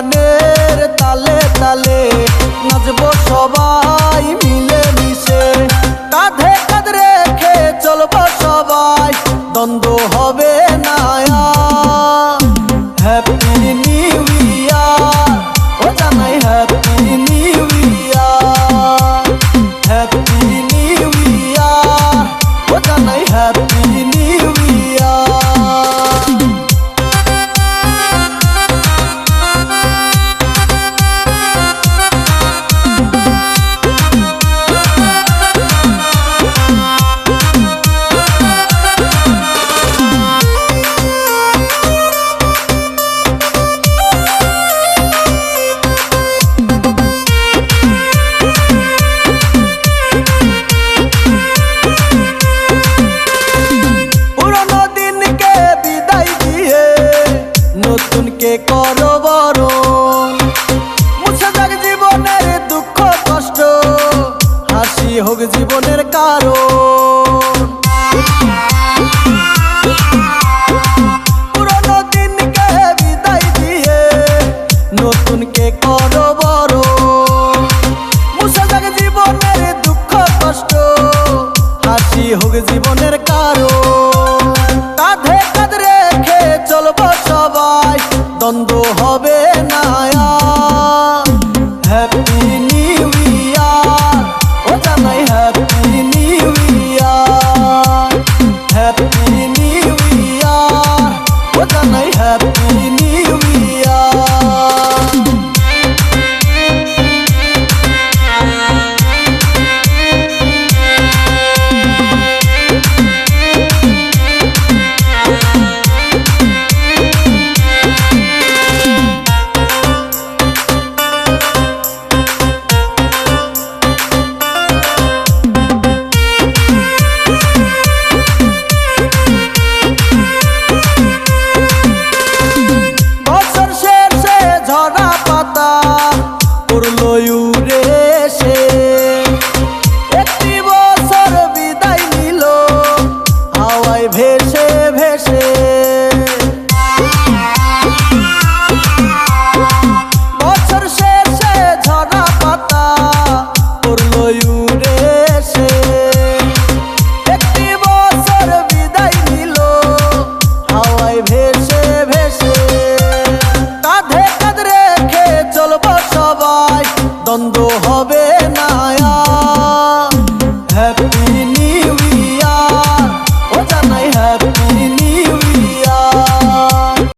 গানের তালে তালে নাচবো সবাই মিলে মিশে, কাঁধে কাঁধ রেখে চলবো সবাই, দ্বন্দ্ব হবে না আর। হ্যাপি নিউ ইয়ার, ও জানাই happy new year, happy new year, ও জানাই হ্যাপি নিউ ইয়ার। নতুনকে করো বরণ, মুছে যাক জীবনের দুঃখ কষ্ট, হাসি হোক জীবনের কারণ। পুরনো দিনকে বিদায় দিয়ে নতুনকে করো বরণ, মুছে যাক জীবনের দুঃখ কষ্ট, হাসি হোক জীবনের কারণ। কাঁধে কাঁধ রেখে চলবো সবাই, দ্বন্দ্ব হবে না আর। হ্যাপি নিউ ইয়ার, ও জানাই happy new year, happy new year, ও জানাই হ্যাপি নিউ ইয়ার। উড়ে এসে একটি বছর বিদায় নিল হাওয়ায় ভেসে ভেসে। বছর শেষে ঝরা পাতা পড়লো উড়ে এসে, একটি বছর বিদায় নিল হাওয়ায় ভেসে ভেসে। কাঁধে কাঁধ রেখে চলবো সবাই, দ্বন্দ্ব হবে না আর।